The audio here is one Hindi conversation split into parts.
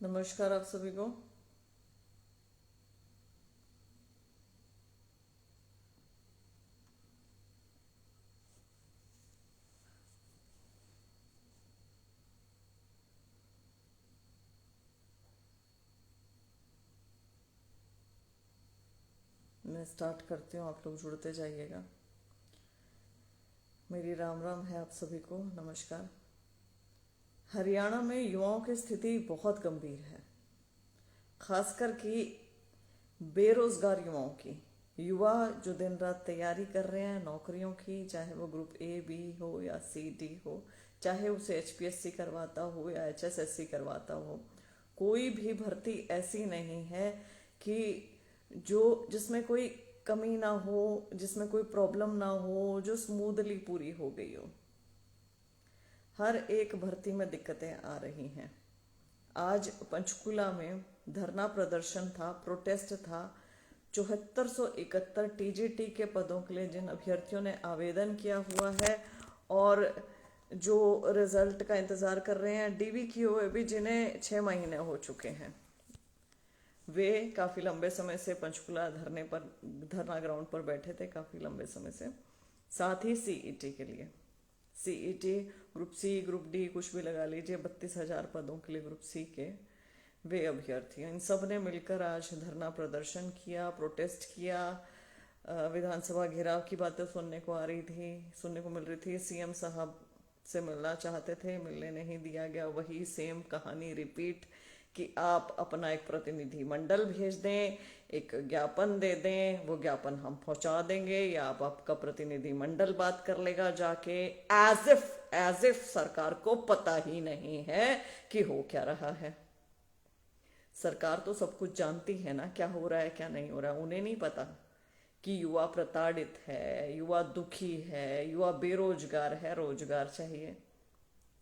नमस्कार आप सभी को। मैं स्टार्ट करती हूँ, आप लोग जुड़ते जाइएगा। मेरी राम राम है आप सभी को, नमस्कार। हरियाणा में युवाओं की स्थिति बहुत गंभीर है, खासकर कि बेरोजगार युवाओं की। युवा जो दिन रात तैयारी कर रहे हैं नौकरियों की, चाहे वो ग्रुप ए बी हो या सी डी हो, चाहे उसे एचपीएससी करवाता हो या एचएसएससी करवाता हो, कोई भी भर्ती ऐसी नहीं है कि जो जिसमें कोई कमी ना हो, जिसमें कोई प्रॉब्लम ना हो, जो स्मूथली पूरी हो गई हो। हर एक भर्ती में दिक्कतें आ रही हैं। आज पंचकुला में धरना प्रदर्शन था, प्रोटेस्ट था। 7471 टीजीटी के पदों के लिए जिन अभ्यर्थियों ने आवेदन किया हुआ है और जो रिजल्ट का इंतज़ार कर रहे हैं, डीवी किए हुए भी जिन्हें 6 महीने हो चुके हैं, वे काफ़ी लंबे समय से पंचकुला धरना ग्राउंड पर बैठे थे, काफ़ी लंबे समय से। साथ ही सीईटी के लिए, CET group C group D कुछ भी लगा लीजिए, 32,000 पदों के लिए ग्रुप सी के वे अभ्यर्थी, इन सब ने मिलकर आज धरना प्रदर्शन किया, प्रोटेस्ट किया। विधानसभा घेराव की बातें सुनने को मिल रही थी। सीएम साहब से मिलना चाहते थे, मिलने नहीं दिया गया। वही सेम कहानी रिपीट कि आप अपना एक प्रतिनिधि मंडल भेज दें, एक ज्ञापन दे दें, वो ज्ञापन हम पहुंचा देंगे या आप आपका प्रतिनिधि मंडल बात कर लेगा जाके। एज इफ सरकार को पता ही नहीं है कि हो क्या रहा है। सरकार तो सब कुछ जानती है ना, क्या हो रहा है क्या नहीं हो रहा है। उन्हें नहीं पता कि युवा प्रताड़ित है, युवा दुखी है, युवा बेरोजगार है, रोजगार चाहिए।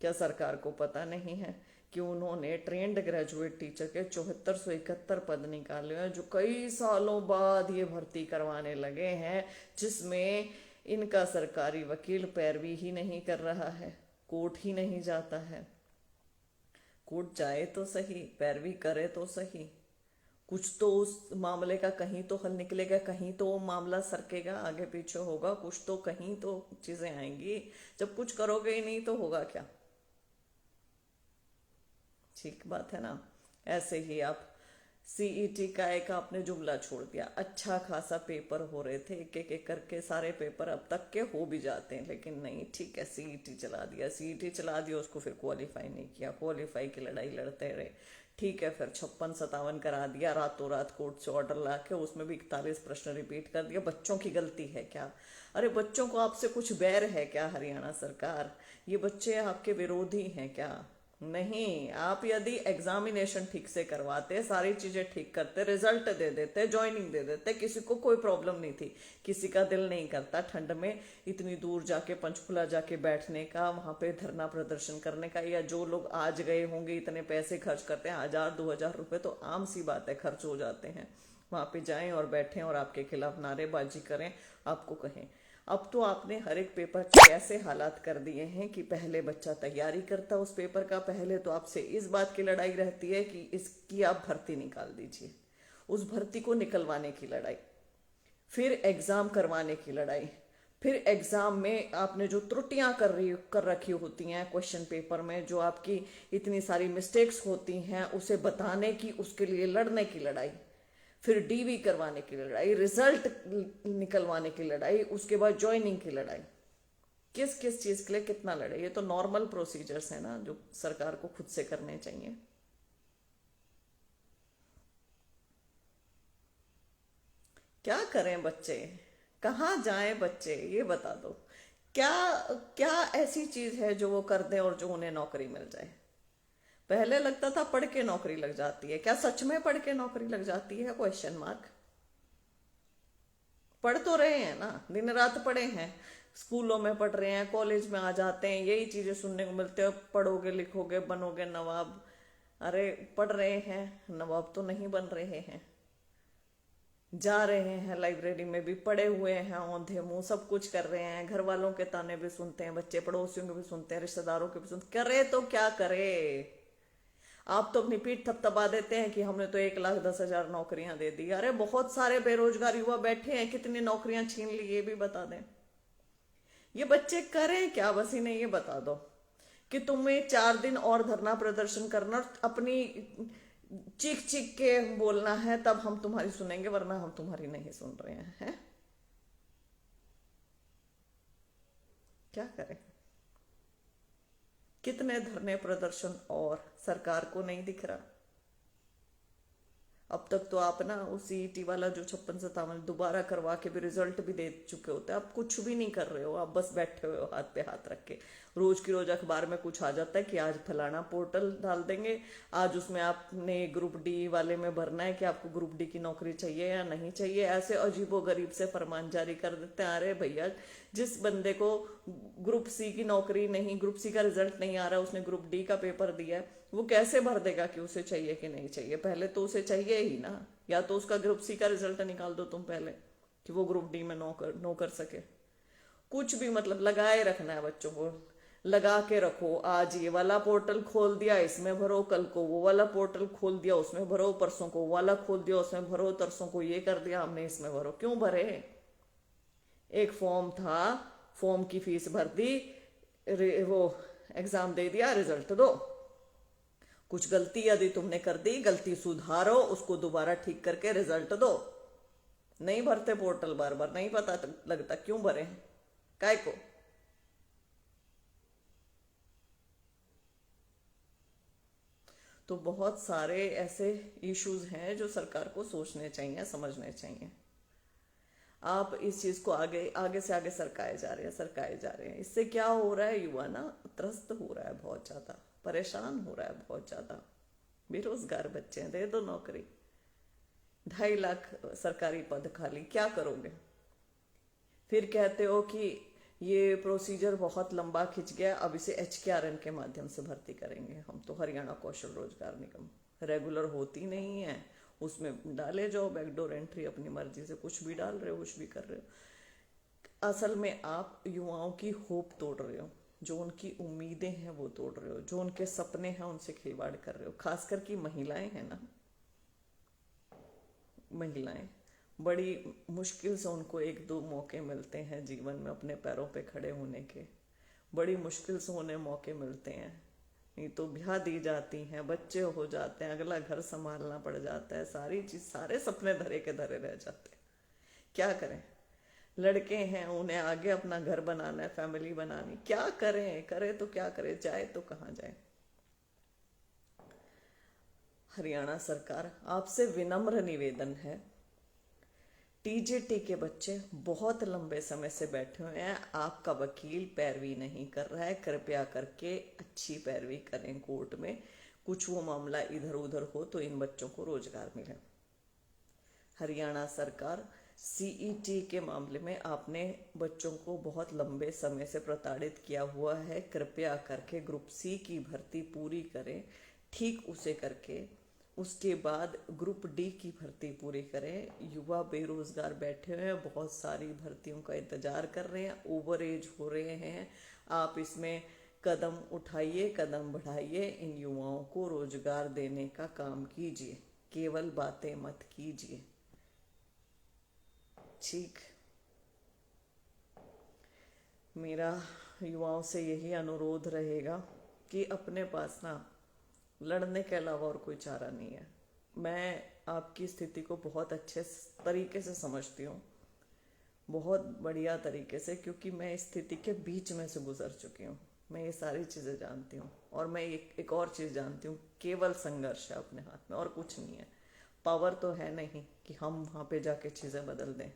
क्या सरकार को पता नहीं है कि उन्होंने ट्रेंड ग्रेजुएट टीचर के 7471 पद निकाले हैं, जो कई सालों बाद ये भर्ती करवाने लगे हैं, जिसमें इनका सरकारी वकील पैरवी ही नहीं कर रहा है, कोर्ट ही नहीं जाता है। कोर्ट जाए तो सही, पैरवी करे तो सही, कुछ तो उस मामले का कहीं तो हल निकलेगा, कहीं तो वो मामला सरकेगा, आगे पीछे होगा, कुछ तो कहीं तो चीजें आएंगी। जब कुछ करोगे ही नहीं तो होगा क्या। ठीक बात है ना। ऐसे ही आप सीईटी का एक आपने जुमला छोड़ दिया। अच्छा खासा पेपर हो रहे थे, एक एक एक करके सारे पेपर अब तक के हो भी जाते हैं, लेकिन नहीं, ठीक है सीईटी चला दिया, सीईटी चला दिया, उसको फिर क्वालिफाई नहीं किया, क्वालिफाई की लड़ाई लड़ते रहे। ठीक है, फिर 56 57 करा दिया, रातों रात कोर्ट से ऑर्डर ला के, उसमें भी 41 प्रश्न रिपीट कर दिया। बच्चों की गलती है क्या? अरे बच्चों को आपसे कुछ बैर है क्या हरियाणा सरकार? ये बच्चे आपके विरोधी हैं क्या? नहीं, आप यदि एग्जामिनेशन ठीक से करवाते, सारी चीजें ठीक करते, रिजल्ट दे देते, ज्वाइनिंग दे देते, किसी को कोई प्रॉब्लम नहीं थी। किसी का दिल नहीं करता ठंड में इतनी दूर जाके पंचकुला जाके बैठने का, वहां पे धरना प्रदर्शन करने का। या जो लोग आज गए होंगे, इतने पैसे खर्च करते हैं, 1000 2000 रुपए तो आम सी बात है, खर्च हो जाते हैं। वहां पे जाएं और बैठें और आपके खिलाफ नारेबाजी करें, आपको कहें। अब तो आपने हर एक पेपर के ऐसे हालात कर दिए हैं कि पहले बच्चा तैयारी करता उस पेपर का, पहले तो आपसे इस बात की लड़ाई रहती है कि इसकी आप भर्ती निकाल दीजिए, उस भर्ती को निकलवाने की लड़ाई, फिर एग्जाम करवाने की लड़ाई, फिर एग्जाम में आपने जो त्रुटियां कर रखी होती हैं क्वेश्चन पेपर में, जो आपकी इतनी सारी मिस्टेक्स होती हैं, उसे बताने की, उसके लिए लड़ने की लड़ाई, फिर डीवी करवाने की लड़ाई, रिजल्ट निकलवाने की लड़ाई, उसके बाद ज्वाइनिंग की लड़ाई। किस किस चीज के लिए कितना लड़े? ये तो नॉर्मल प्रोसीजर्स है ना, जो सरकार को खुद से करने चाहिए। क्या करें बच्चे, कहाँ जाएं बच्चे, ये बता दो। क्या क्या ऐसी चीज है जो वो कर दें और जो उन्हें नौकरी मिल जाए? पहले लगता था पढ़ के नौकरी लग जाती है, क्या सच में पढ़ के नौकरी लग जाती है? Question mark. पढ़ तो रहे हैं ना, दिन रात पढ़े हैं, स्कूलों में पढ़ रहे हैं, कॉलेज में आ जाते हैं, यही चीजें सुनने को मिलते हैं, पढ़ोगे लिखोगे बनोगे नवाब। अरे पढ़ रहे हैं, नवाब तो नहीं बन रहे हैं। जा रहे हैं लाइब्रेरी में भी, पढ़े हुए हैं, औंधे मुंह सब कुछ कर रहे हैं, घर वालों के ताने भी सुनते हैं, बच्चे पड़ोसियों के भी सुनते हैं, रिश्तेदारों के भी सुनते, करे तो क्या करे। आप तो अपनी पीठ थपथपा देते हैं कि हमने तो 1,10,000 नौकरियां दे दी। अरे बहुत सारे बेरोजगार युवा बैठे हैं, कितनी नौकरियां छीन ली ये भी बता दें। ये बच्चे करें क्या, बस इन्हें ये बता दो कि तुम्हें 4 दिन और धरना प्रदर्शन करना और अपनी चीख चीख के बोलना है, तब हम तुम्हारी सुनेंगे, वरना हम तुम्हारी नहीं सुन रहे हैं। क्या करें? कितने धरने प्रदर्शन और सरकार को नहीं दिख रहा? अब तक तो आप ना उस सीईटी वाला जो 56-57 दोबारा करवा के भी रिजल्ट भी दे चुके होते हैं। आप कुछ भी नहीं कर रहे हो, आप बस बैठे हुए हो हाथ पे हाथ रख के। रोज की रोज अखबार में कुछ आ जाता है कि आज फलाना पोर्टल डाल देंगे, आज उसमें आपने ग्रुप डी वाले में भरना है कि आपको ग्रुप डी की नौकरी चाहिए या नहीं चाहिए। ऐसे अजीबो गरीब से फरमान जारी कर देते हैं। अरे भैया, जिस बंदे को ग्रुप सी की नौकरी नहीं, ग्रुप सी का रिजल्ट नहीं आ रहा, उसने ग्रुप डी का पेपर दिया है, वो कैसे भर देगा कि उसे चाहिए कि नहीं चाहिए? पहले तो उसे चाहिए ही ना। या तो उसका ग्रुप सी का रिजल्ट निकाल दो तुम पहले, कि वो ग्रुप डी में नो कर सके। कुछ भी मतलब लगाए रखना है बच्चों को, लगा के रखो। आज ये वाला पोर्टल खोल दिया, इसमें भरो, कल को वो वाला पोर्टल खोल दिया, उसमें भरो, परसों को वो वाला खोल दिया, उसमें भरो, तरसों को ये कर दिया हमने, इसमें भरो। क्यों भरे? एक फॉर्म था, फॉर्म की फीस भर दी, वो एग्जाम दे दिया, रिजल्ट दो। कुछ गलती यदि तुमने कर दी, गलती सुधारो, उसको दोबारा ठीक करके रिजल्ट दो। नहीं भरते पोर्टल बार बार, नहीं पता लगता क्यों भरे, काय को? तो बहुत सारे ऐसे इश्यूज हैं जो सरकार को सोचने चाहिए, समझने चाहिए। आप इस चीज को आगे आगे से आगे सरकाए जा रहे हैं, सरकाए जा रहे हैं। इससे क्या हो रहा है? युवा ना त्रस्त हो रहा है, बहुत ज्यादा परेशान हो रहा है, बहुत ज्यादा। बेरोजगार बच्चे हैं, दे दो नौकरी। 2.5 लाख सरकारी पद खाली, क्या करोगे? फिर कहते हो कि ये प्रोसीजर बहुत लंबा खिंच गया, अब इसे HKRN के माध्यम से भर्ती करेंगे हम। तो हरियाणा कौशल रोजगार निगम रेगुलर होती नहीं है, उसमें डाले जाओ बैकडोर एंट्री, अपनी मर्जी से कुछ भी डाल रहे हो, कुछ भी कर रहे हो। असल में आप युवाओं की होप तोड़ रहे हो, जो उनकी उम्मीदें हैं वो तोड़ रहे हो, जो उनके सपने हैं उनसे खिलवाड़ कर रहे हो। खासकर की महिलाएं हैं ना, महिलाएं बड़ी मुश्किल से उनको 1-2 मौके मिलते हैं जीवन में अपने पैरों पे खड़े होने के। बड़ी मुश्किल से उन्हें मौके मिलते हैं, नहीं तो ब्याह दी जाती हैं, बच्चे हो जाते हैं, अगला घर संभालना पड़ जाता है, सारी चीज, सारे सपने धरे के धरे रह जाते हैं। क्या करें? लड़के हैं, उन्हें आगे अपना घर बनाना है, फैमिली बनानी, क्या करें? करें तो क्या करें, जाए तो कहाँ जाए? हरियाणा सरकार, आपसे विनम्र निवेदन है, TJT के बच्चे बहुत लंबे समय से बैठे हुए हैं, आपका वकील पैरवी नहीं कर रहा है, कृपया करके अच्छी पैरवी करें कोर्ट में। कुछ वो मामला इधर उधर हो तो इन बच्चों को रोजगार मिले। हरियाणा सरकार, CET के मामले में आपने बच्चों को बहुत लंबे समय से प्रताड़ित किया हुआ है, कृपया करके ग्रुप C की भर्ती पूरी करें, ठीक उसे करके उसके बाद ग्रुप D की भर्ती पूरी करें। युवा बेरोजगार बैठे हुए हैं, बहुत सारी भर्तियों का इंतजार कर रहे हैं, ओवर एज हो रहे हैं। आप इसमें कदम उठाइए, कदम बढ़ाइए, इन युवाओं को रोजगार देने का काम कीजिए, केवल बातें मत कीजिए। ठीक, मेरा युवाओं से यही अनुरोध रहेगा कि अपने पास ना लड़ने के अलावा और कोई चारा नहीं है। मैं आपकी स्थिति को बहुत अच्छे तरीके से समझती हूँ, बहुत बढ़िया तरीके से, क्योंकि मैं इस स्थिति के बीच में से गुजर चुकी हूँ। मैं ये सारी चीज़ें जानती हूँ, और मैं एक और चीज़ जानती हूँ, केवल संघर्ष है अपने हाथ में, और कुछ नहीं है। पावर तो है नहीं कि हम वहाँ पे जाके चीज़ें बदल दें,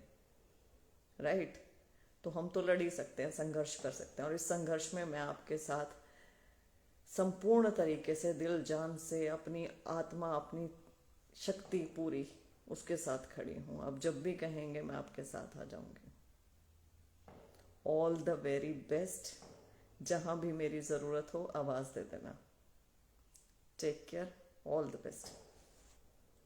राइट? तो हम तो लड़ ही सकते हैं, संघर्ष कर सकते हैं, और इस संघर्ष में मैं आपके साथ संपूर्ण तरीके से, दिल जान से, अपनी आत्मा, अपनी शक्ति पूरी उसके साथ खड़ी हूँ। आप जब भी कहेंगे मैं आपके साथ आ जाऊंगी। All the very best. जहां भी मेरी ज़रूरत हो आवाज़ दे देना। Take care, all the best.